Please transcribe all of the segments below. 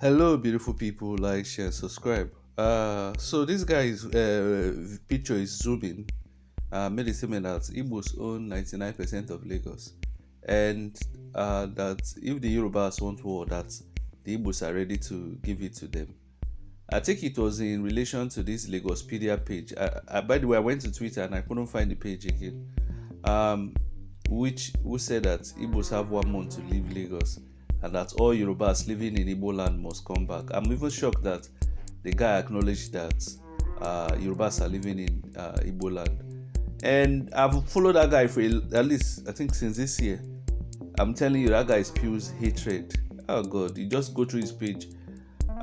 Hello, beautiful people. Like, share, subscribe. So this guy's picture is zooming. Made a statement that Igbos own 99% of Lagos, and that if the Yorubas want war, that the Igbos are ready to give it to them. I think it was in relation to this Lagospedia page. By the way, I went to Twitter and I couldn't find the page again. Um, which who said that Igbos have 1 month to leave Lagos and that all Yorubas living in Igbo land must come back. I'm even shocked that the guy acknowledged that Yorubas are living in Igbo land. And I've followed that guy for at least, I think, since this year. I'm telling you, that guy spews hatred. Oh God, you just go through his page.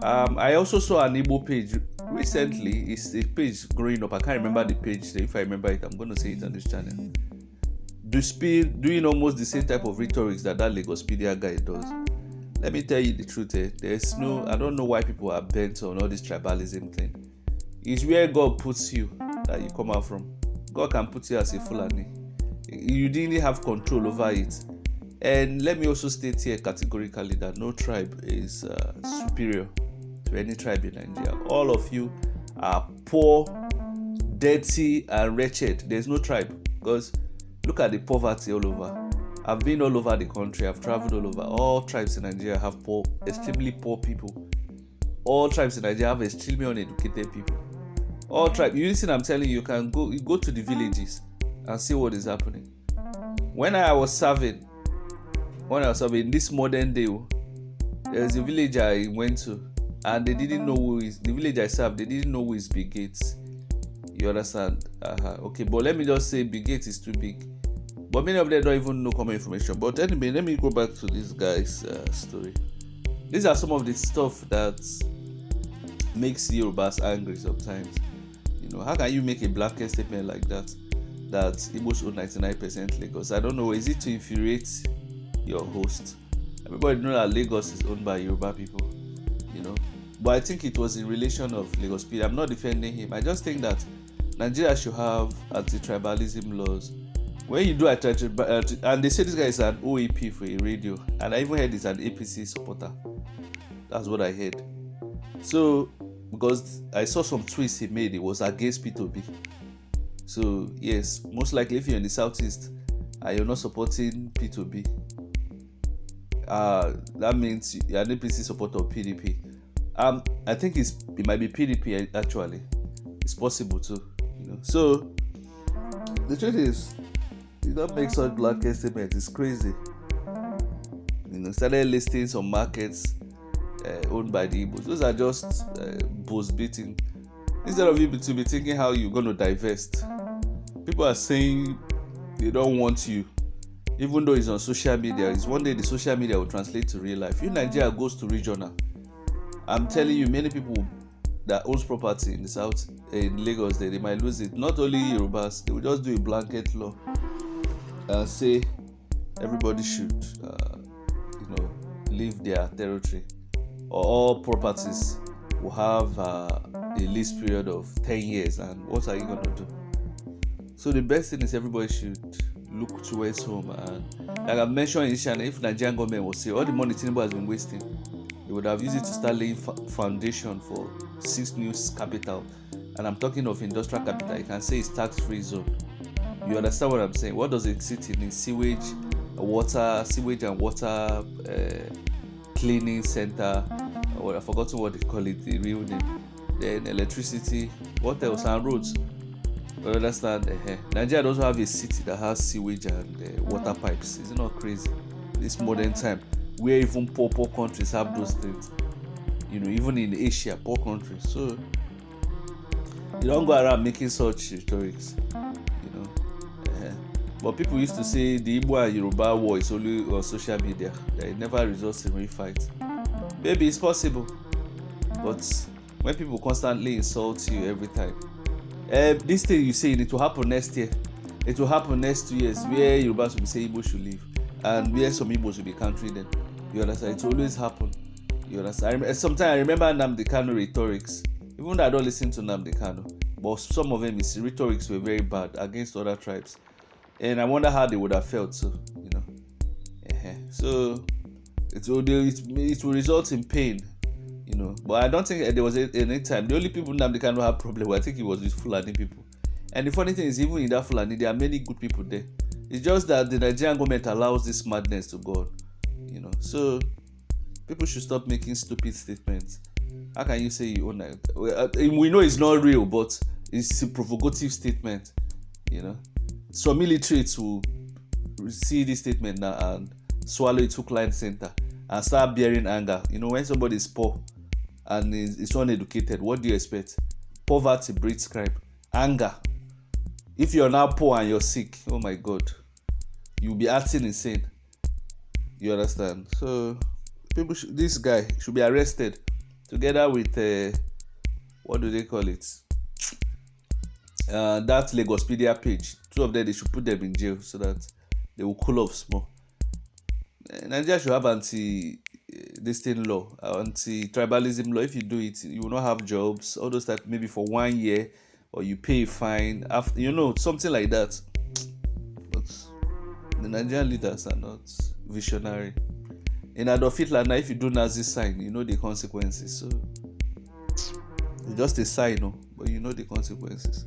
I also saw an Igbo page recently. It's a page growing up. I can't remember the page. If I remember it, I'm going to say it on this channel. Doing almost the same type of rhetorics that Lagospedia guy does. Let me tell you the truth. There's no, I don't know why people are bent on all this tribalism thing. It's where God puts you that you come out from. God can put you as a Fulani. You didn't have control over it. And let me also state here categorically that no tribe is superior to any tribe in Nigeria. All of you are poor, dirty, and wretched. There's no tribe because look at the poverty all over. I've been all over the country. I've traveled all over. All tribes in Nigeria have poor, extremely poor people. All tribes in Nigeria have extremely uneducated people. All tribes. You listen, I'm telling you, you can go to the villages and see what is happening. When I was serving this modern day, there's a village I went to, and they didn't know who is the village I served. They didn't know who is Big Gates. You understand? Okay, but let me just say Big Gates is too big. But many of them don't even know common information. But anyway, let me go back to this guy's story. These are some of the stuff that makes Yorubas angry sometimes. You know, how can you make a blanket statement like that? That Igbos own 99% Lagos. I don't know. Is it to infuriate your host? Everybody know that Lagos is owned by Yoruba people. You know, but I think it was in relation of Lagospedia. I'm not defending him. I just think that Nigeria should have anti-tribalism laws. When you do and they say this guy is an OAP for a radio, and I even heard he's an APC supporter. That's what I heard. So, because I saw some tweets he made, it was against P2B. So, yes, most likely if you're in the southeast and you're not supporting P2B, that means you're an APC supporter of PDP. I think it might be PDP actually. It's possible too. You know. So, the truth is, you don't make such blanket statements. It's crazy. You know, started listing some markets owned by the Igbos. Those are just boast beating. Instead of you to be thinking how you're going to divest, people are saying they don't want you, even though it's on social media. It's one day the social media will translate to real life. If Nigeria goes to regional, I'm telling you, many people that owns property in the south, in Lagos, they might lose it. Not only Yorubas, they will just do a blanket law and say everybody should, leave their territory, or all properties will have a lease period of 10 years. And what are you going to do? So the best thing is everybody should look towards home. And like I mentioned initially, if Nigerian government will say all the money Tinubu has been wasting, they would have used it to start laying foundation for 6 new capital. And I'm talking of industrial capital. You can say it's tax-free zone. You understand what I'm saying? What does it sit in? Sewage and water cleaning center. I've forgotten what they call it, the real name. Then electricity. What else? And roads. You understand? Nigeria doesn't have a city that has sewage and water pipes. Is it not crazy? This modern time, where even poor countries have those things. You know, even in Asia, poor countries. So you don't go around making such rhetorics. But people used to say the Igbo and Yoruba war is only on social media. That it never results in real fight. Maybe it's possible, but when people constantly insult you every time, this thing you say it will happen next year. It will happen next 2 years where Yorubas will be saying Igbo should leave, and where some Igbos will be countering them. You understand? It will always happen. You understand? Sometimes I remember Nnamdi Kanu rhetorics. Even though I don't listen to Nnamdi Kanu, but some of them his rhetorics were very bad against other tribes. And I wonder how they would have felt too, you know. So it will result in pain But I don't think there was any time. The only people Nnamdi Kanu have problem with, I think it was with Fulani people. And the funny thing is, even in that Fulani, there are many good people there. It's just that the Nigerian government allows this madness to go on. So people should stop making stupid statements. How can you say you own it? We know it's not real, but it's a provocative statement. Some militaries will see this statement now and swallow it hook, line, center and start bearing anger. When somebody is poor and is uneducated, what do you expect? Poverty breeds crime. Anger. If you're now poor and you're sick, oh my God, you'll be acting insane. You understand? So this guy should be arrested together with what do they call it? That Lagospedia page. Two of them, they should put them in jail so that they will cool off small. Nigeria should have this thing law, anti-tribalism law. If you do it, you will not have jobs. All those type, maybe for 1 year, or you pay a fine after, something like that. But the Nigerian leaders are not visionary. In Adolf Hitler, now if you do Nazi sign, you know the consequences. So it's just a sign, but you know the consequences.